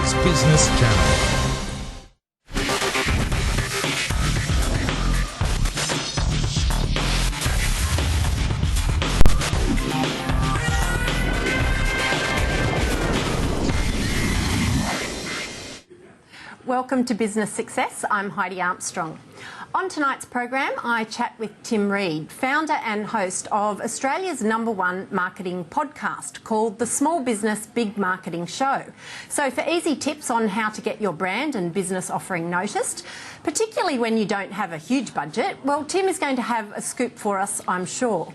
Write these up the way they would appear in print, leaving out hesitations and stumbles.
Australia's Business Channel. Welcome to Business Success. I'm Heidi Armstrong. On tonight's program, I chat with Tim Reed, founder and host of Australia's #1 marketing podcast called The Small Business Big Marketing Show. So for easy tips on how to get your brand and business offering noticed, particularly when you don't have a huge budget, well, Tim is going to have a scoop for us, I'm sure.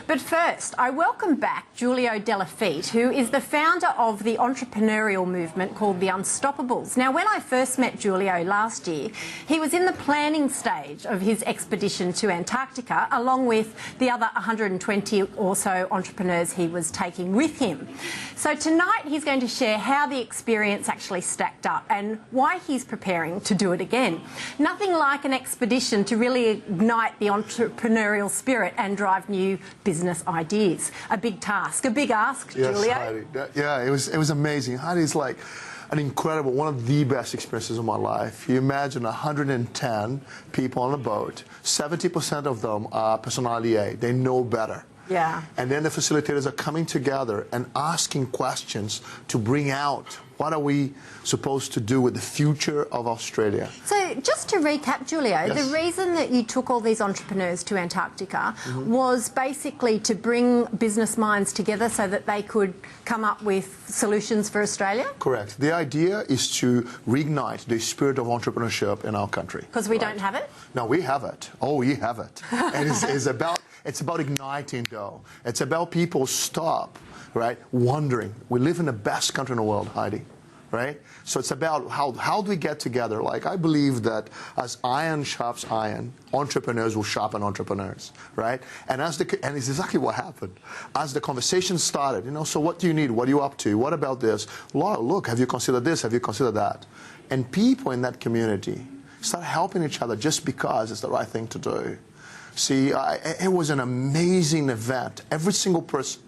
But first, I welcome back Julio De Laffite, who is the founder of the entrepreneurial movement called The Unstoppables. Now, when I first met Julio last year, he was in the planning stage of his expedition to Antarctica, along with the other 120 or so entrepreneurs he was taking with him. So tonight he's going to share how the experience actually stacked up and why he's preparing to do it again. Nothing like an expedition to really ignite the entrepreneurial spirit and drive new business ideas. A big task, a big ask, yes, Julio. Heidi. Yeah, it was amazing. Heidi's like an incredible, one of the best experiences of my life. You imagine 110 people on a boat, 70% of them are personality A. They know better. Yeah. And then the facilitators are coming together and asking questions to bring out what are we supposed to do with the future of Australia. So just to recap, Julio, Yes. the reason that you took all these entrepreneurs to Antarctica was basically to bring business minds together so that they could come up with solutions for Australia? Correct. The idea is to reignite the spirit of entrepreneurship in our country. Because we don't have it? No, we have it. Oh, we have it. And it's about igniting, though. It's about people stop, right, wondering. We live in the best country in the world, Heidi, right? So it's about how do we get together? Like, I believe that as iron sharpens iron, entrepreneurs will sharpen entrepreneurs, right? And it's exactly what happened. As the conversation started, so what do you need? What are you up to? What about this? Look, have you considered this? Have you considered that? And people in that community start helping each other just because it's the right thing to do. See, it was an amazing event. Every single person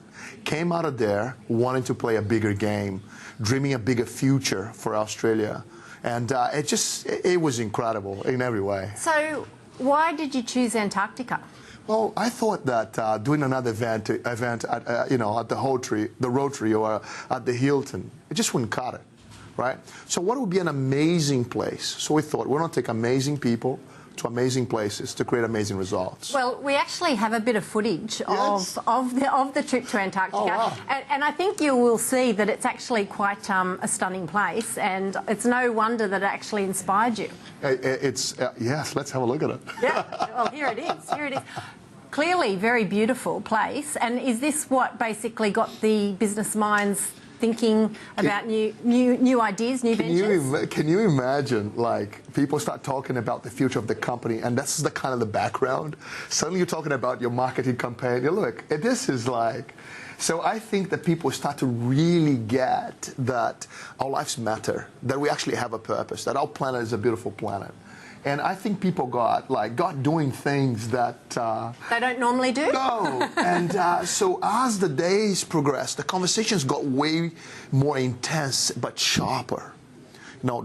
came out of there wanting to play a bigger game, dreaming a bigger future for Australia. And it was incredible in every way. So why did you choose Antarctica? Well, I thought that doing another event at at the Rotary or at the Hilton, it just wouldn't cut it, right? So what would be an amazing place? So we thought, we're going to take amazing people to amazing places to create amazing results. Well, we actually have a bit of footage Yes. of the trip to Antarctica. Oh, wow. And I think you will see that it's actually quite a stunning place, and it's no wonder that it actually inspired you. Yes, let's have a look at it. Yeah, well, here it is. Here it is. Clearly, very beautiful place. And is this what basically got the business minds thinking about new ideas, new ventures? Can you imagine, like, people start talking about the future of the company, and that's the kind of the background. Suddenly you're talking about your marketing campaign. Look, this is like... So I think that people start to really get that our lives matter, that we actually have a purpose, that our planet is a beautiful planet. And I think people got doing things that... they don't normally do? No. And so as the days progressed, the conversations got way more intense but sharper.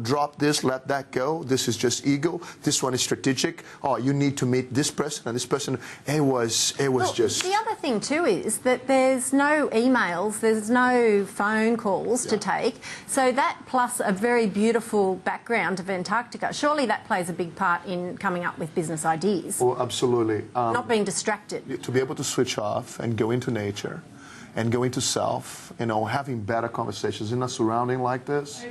Drop this, let that go. This is just ego. This one is strategic. Oh, you need to meet this person and this person. It was just... The other thing too is that there's no emails, there's no phone calls to take. So that plus a very beautiful background of Antarctica, surely that plays a big part in coming up with business ideas. Oh, absolutely. Not being distracted. To be able to switch off and go into nature and go into self, having better conversations in a surrounding like this.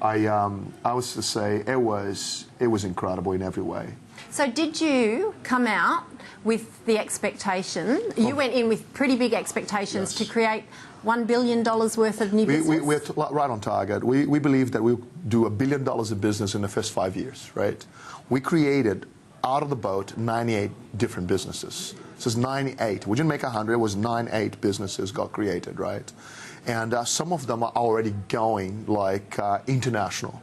I was to say it was incredible in every way. So did you come out with the expectation? You went in with pretty big expectations to create $1 billion worth of new business? We're right on target. We believe that we'll do $1 billion of business in the first 5 years, right? We created, out of the boat, 98 different businesses. So it's 98. We didn't make 100. It was 98 businesses got created, right? And some of them are already going international.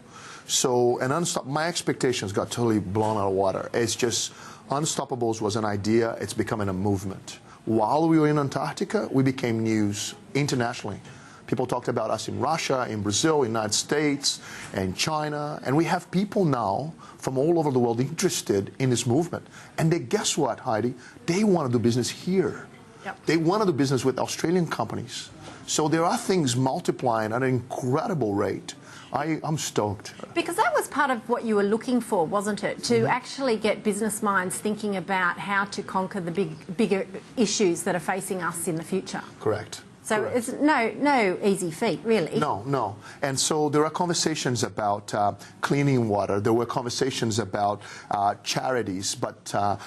So, my expectations got totally blown out of water. It's just, Unstoppables was an idea. It's becoming a movement. While we were in Antarctica, we became news internationally. People talked about us in Russia, in Brazil, United States, and China. And we have people now from all over the world interested in this movement. And guess what, Heidi? They want to do business here. Yep. They want to do business with Australian companies. So there are things multiplying at an incredible rate. I'm stoked. Because that was part of what you were looking for, wasn't it? To actually get business minds thinking about how to conquer the bigger issues that are facing us in the future. Correct. So Correct. it's no easy feat, really. No. And so there are conversations about cleaning water. There were conversations about charities, but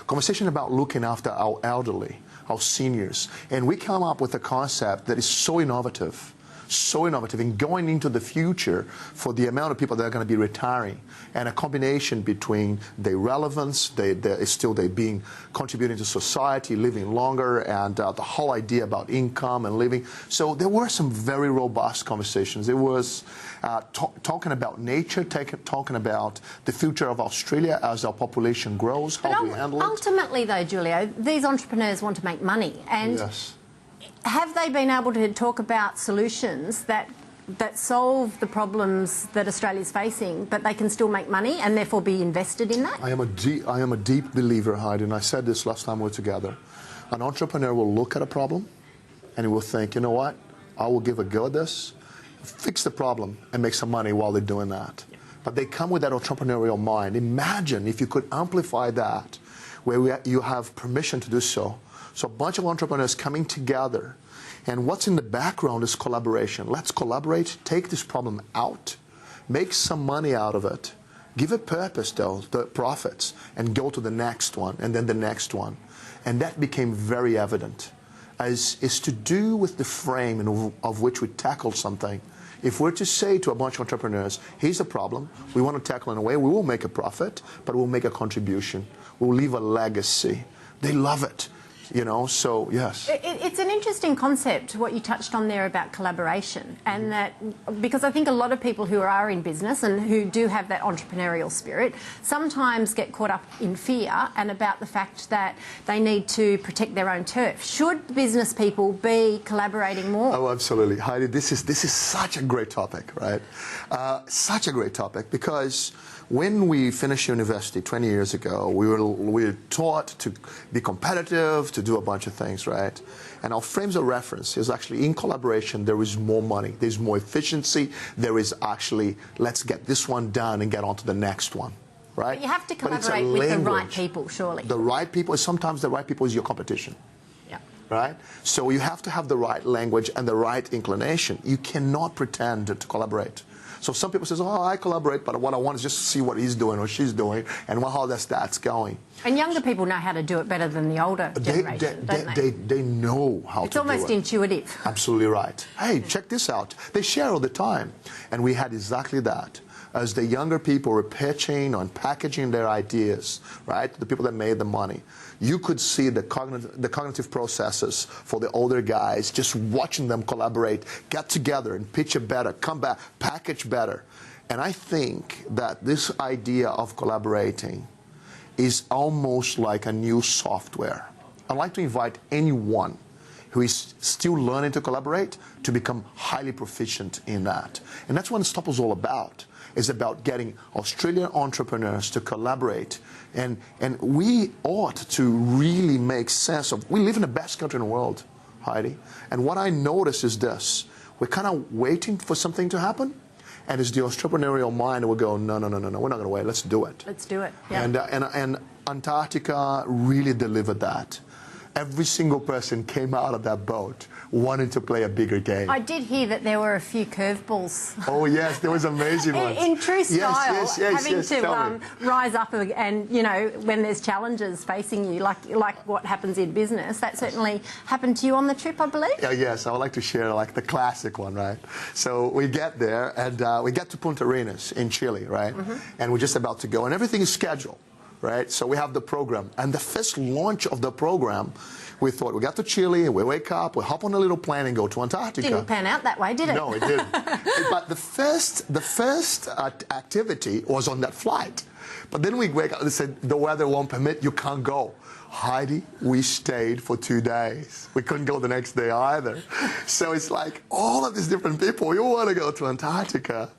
conversation about looking after our elderly, our seniors. And we come up with a concept that is so innovative in going into the future for the amount of people that are going to be retiring, and a combination between their relevance, they being contributing to society, living longer, and the whole idea about income and living. So there were some very robust conversations. It was talking about nature, talking about the future of Australia as our population grows, how we handle it. Ultimately, though, Julio, these entrepreneurs want to make money, and yes. Have they been able to talk about solutions that solve the problems that Australia's facing, but they can still make money and therefore be invested in that? I am a deep believer, Heidi, and I said this last time we were together. An entrepreneur will look at a problem and he will think, you know what, I will give a go at this, fix the problem and make some money while they're doing that. Yeah. But they come with that entrepreneurial mind. Imagine if you could amplify that, where you have permission to do so. So a bunch of entrepreneurs coming together, and what's in the background is collaboration. Let's collaborate, take this problem out, make some money out of it, give it purpose, though, the profits, and go to the next one, and then the next one. And that became very evident, as is to do with the frame of which we tackle something. If we're to say to a bunch of entrepreneurs, here's a problem, we want to tackle it in a way, we will make a profit, but we'll make a contribution. We'll leave a legacy. They love it. You know, so yes. It's an interesting concept, what you touched on there about collaboration, and that, because I think a lot of people who are in business and who do have that entrepreneurial spirit sometimes get caught up in fear and about the fact that they need to protect their own turf. Should business people be collaborating more? Oh, absolutely. Heidi, this is such a great topic, right? Such a great topic, because when we finished university 20 years ago, we were taught to be competitive, to do a bunch of things, right? And our frames of reference is actually in collaboration, there is more money, there's more efficiency, there is actually, let's get this one done and get on to the next one, right? But you have to collaborate with the right people, surely. The right people, sometimes the right people is your competition. Yeah. Right? So you have to have the right language and the right inclination. You cannot pretend to collaborate. So some people say, oh, I collaborate, but what I want is just to see what he's doing or she's doing and how that's going. And younger people know how to do it better than the older generation, don't they? They know how to do it. It's almost intuitive. Absolutely right. Hey, check this out. They share all the time. And we had exactly that. As the younger people were pitching and packaging their ideas, right, the people that made the money, you could see the cognitive processes for the older guys, just watching them collaborate, get together and pitch it better, come back, package better. And I think that this idea of collaborating is almost like a new software. I'd like to invite anyone who is still learning to collaborate to become highly proficient in that. And that's what Stop is all about. It's about getting Australian entrepreneurs to collaborate. And we ought to really make sense of, we live in the best country in the world, Heidi. And what I notice is this, we're kind of waiting for something to happen. And it's the entrepreneurial mind that will go, no, we're not going to wait, let's do it. Let's do it, yeah. And Antarctica really delivered that. Every single person came out of that boat wanting to play a bigger game. I did hear that there were a few curveballs. Oh yes, there was amazing ones. In true style, yes, having to rise up and, you know, when there's challenges facing you, like what happens in business, that certainly happened to you on the trip, I believe? Yes, I would like to share like the classic one, right? So we get there and we get to Punta Arenas in Chile, right? And we're just about to go and everything is scheduled. Right? So we have the program. And the first launch of the program, we thought, we got to Chile, we wake up, we hop on a little plane and go to Antarctica. Didn't pan out that way, did it? No, it didn't. But the first activity was on that flight. But then we wake up and said, the weather won't permit, you can't go. Heidi, we stayed for 2 days. We couldn't go the next day either. So it's like all of these different people, you want to go to Antarctica.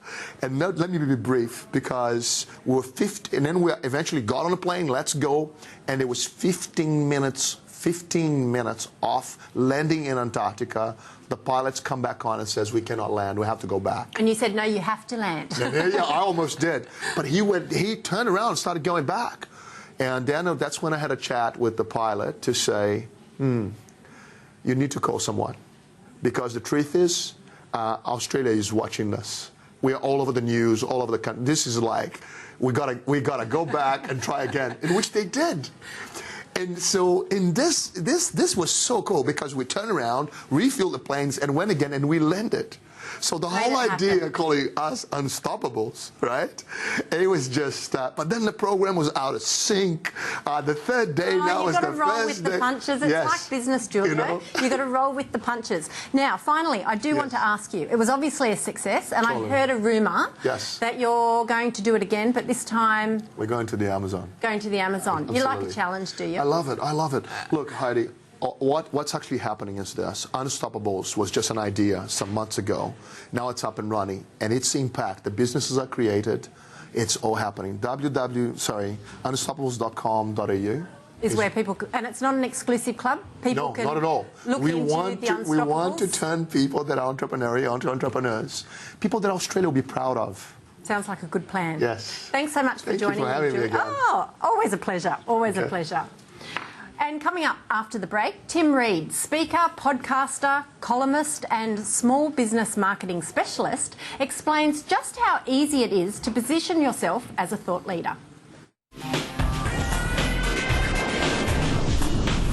And let me be brief, because we were 50, and then we eventually got on a plane, let's go, and it was 15 minutes off landing in Antarctica. The pilots come back on and says, we cannot land, we have to go back. And you said, no, you have to land. Yeah, I almost did. But he turned around and started going back. And then that's when I had a chat with the pilot to say, you need to call someone. Because the truth is, Australia is watching this. We are all over the news, all over the country. This is like, we gotta go back and try again, in which they did. And so in this was so cool, because we turned around, refilled the planes, and went again, and we landed. So the whole idea, calling us unstoppables, right? It was just, but then the program was out of sync. The third day now is the first day. You've got to roll with the punches. It's like business, Julio. You've got to roll with the punches. Now, finally, I do want to ask you, it was obviously a success, and I heard a rumour that you're going to do it again, but this time... We're going to the Amazon. Going to the Amazon. Absolutely. You like a challenge, do you? I love it. I love it. Look, Heidi, what's actually happening is this. Unstoppables was just an idea some months ago. Now it's up and running, and its impact. The businesses are created. It's all happening. unstoppables.com.au is where people, and it's not an exclusive club. People can not at all. Look into the Unstoppables. We want to turn people that are entrepreneurial into entrepreneurs. People that Australia will be proud of. Sounds like a good plan. Yes. Thanks so much for joining me. Thank you for having me again. Oh, always a pleasure. Always a pleasure. And coming up after the break, Tim Reed, speaker, podcaster, columnist and small business marketing specialist, explains just how easy it is to position yourself as a thought leader.